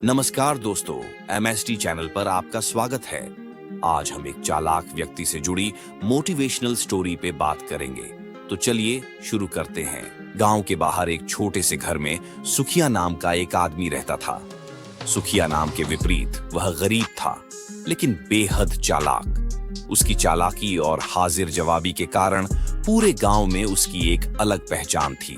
नमस्कार दोस्तों, MST channel पर आपका स्वागत है। आज हम एक चालाक व्यक्ति से जुड़ी मोटिवेशनल स्टोरी पे बात करेंगे। तो चलिए शुरू करते हैं। गांव के बाहर एक छोटे से घर में सुखिया नाम का एक आदमी रहता था। सुखिया नाम के विपरीत वह गरीब था, लेकिन बेहद चालाक। उसकी चालाकी और हाजिर जवाबी के कारण पूरे गांव में उसकी एक अलग पहचान थी।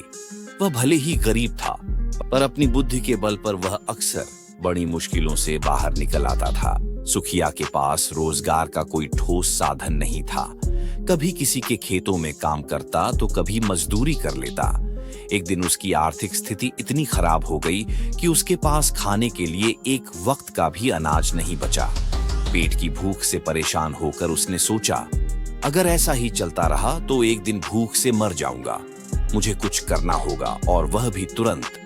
वह भले ही गरीब था, पर अपनी बुद्धि के बल पर वह अक्सर बड़ी मुश्किलों से बाहर निकल आता था। सुखिया के पास रोजगार का कोई ठोस साधन नहीं था। कभी किसी के खेतों में काम करता तो कभी मजदूरी कर लेता। एक दिन उसकी आर्थिक स्थिति इतनी खराब हो गई कि उसके पास खाने के लिए एक वक्त का भी अनाज नहीं बचा। पेट की भूख से परेशान होकर उसने सोचा, अगर ऐसा ही चलता रहा तो एक दिन भूख से मर जाऊंगा। मुझे कुछ करना होगा, और वह भी तुरंत।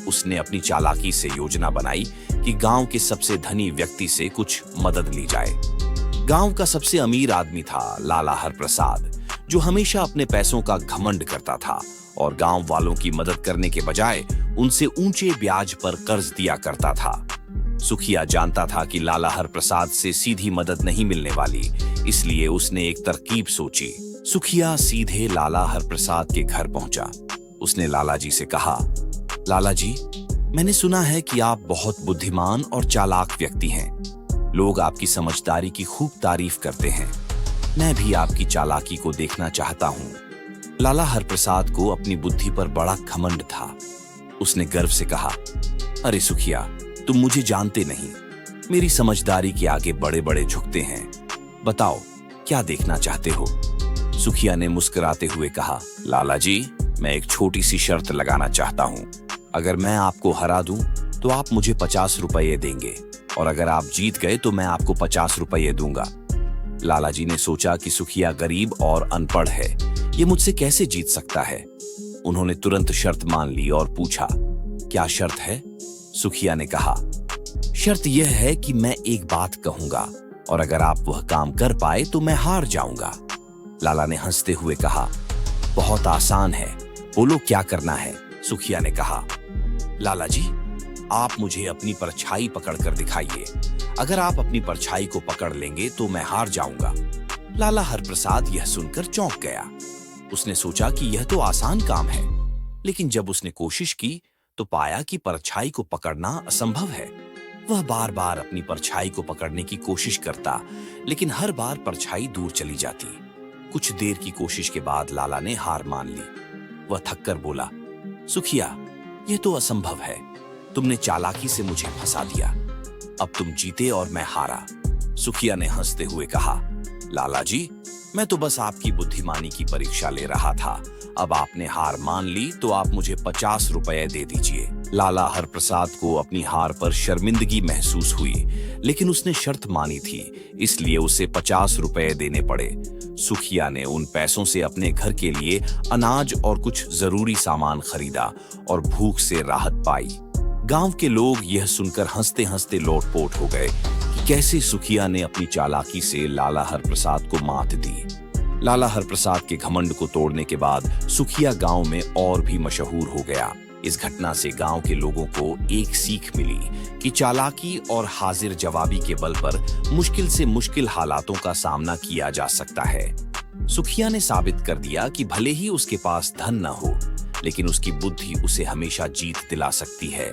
उसने अपनी चालाकी से योजना बनाई कि गांव के सबसे धनी व्यक्ति से कुछ मदद ली जाए। गांव का सबसे अमीर आदमी था लाला हरप्रसाद, जो हमेशा अपने पैसों का घमंड करता था और गांव वालों की मदद करने के बजाय उनसे ऊंचे ब्याज पर कर्ज दिया करता था। सुखिया जानता था कि लाला हरप्रसाद से सीधी मदद नहीं मिलने वाली, इसलिए उसने एक तरकीब सोची। सुखिया सीधे लाला हरप्रसाद के घर पहुंचा। उसने लाला जी से कहा, लाला जी, मैंने सुना है कि आप बहुत बुद्धिमान और चालाक व्यक्ति हैं। लोग आपकी समझदारी की खूब तारीफ करते हैं। मैं भी आपकी चालाकी को देखना चाहता हूँ। लाला हरप्रसाद को अपनी बुद्धि पर बड़ा घमंड था। उसने गर्व से कहा, अरे सुखिया, तुम मुझे जानते नहीं। मेरी समझदारी के आगे बड़े बड़े झुकते हैं। बताओ, क्या देखना चाहते हो? सुखिया ने मुस्कुराते हुए कहा, लाला जी, मैं एक छोटी सी शर्त लगाना चाहता हूँ। अगर मैं आपको हरा दूं तो आप मुझे 50 रुपये देंगे, और अगर आप जीत गए तो मैं आपको 50 रुपये दूंगा। लाला जी ने सोचा कि सुखिया गरीब और अनपढ़ है, ये मुझसे कैसे जीत सकता है। उन्होंने तुरंत शर्त मान ली और पूछा, क्या शर्त है? सुखिया ने कहा, शर्त यह है कि मैं एक बात कहूंगा, और अगर आप वह काम कर पाए तो मैं हार जाऊंगा। लाला ने हंसते हुए कहा, बहुत आसान है, बोलो क्या करना है। सुखिया ने कहा, लाला जी, आप मुझे अपनी परछाई पकड़कर दिखाइए। अगर आप अपनी परछाई को पकड़ लेंगे तो मैं हार जाऊंगा। लाला हरप्रसाद यह सुनकर चौंक गया। उसने सोचा कि यह तो आसान काम है, लेकिन जब उसने कोशिश की तो पाया कि परछाई को पकड़ना असंभव है। वह बार बार अपनी परछाई को पकड़ने की कोशिश करता, लेकिन हर बार परछाई दूर चली जाती। कुछ देर की कोशिश के बाद लाला ने हार मान ली। वह थककर बोला, सुखिया, यह तो असंभव है। तुमने चालाकी से मुझे फंसा दिया। अब तुम जीते और मैं हारा। सुखिया ने हंसते हुए कहा, लाला जी, मैं तो बस आपकी बुद्धिमानी की परीक्षा ले रहा था। अब आपने हार मान ली तो आप मुझे 50 रुपये दे दीजिए। लाला हरप्रसाद को अपनी हार पर शर्मिंदगी महसूस हुई, लेकिन उसने शर्त मानी थी, इसलिए उसे 50 रुपये देने पड़े। सुखिया ने उन पैसों से अपने घर के लिए अनाज और कुछ जरूरी सामान खरीदा और भूख से राहत पाई। गांव के लोग यह सुनकर हंसते हंसते लोटपोट हो गए कि कैसे सुखिया ने अपनी चालाकी से लाला हरप्रसाद को मात दी। लाला हरप्रसाद के घमंड को तोड़ने के बाद सुखिया गांव में और भी मशहूर हो गया। इस घटना से गांव के लोगों को एक सीख मिली कि चालाकी और हाजिर जवाबी के बल पर मुश्किल से मुश्किल हालातों का सामना किया जा सकता है। सुखिया ने साबित कर दिया कि भले ही उसके पास धन न हो, लेकिन उसकी बुद्धि उसे हमेशा जीत दिला सकती है।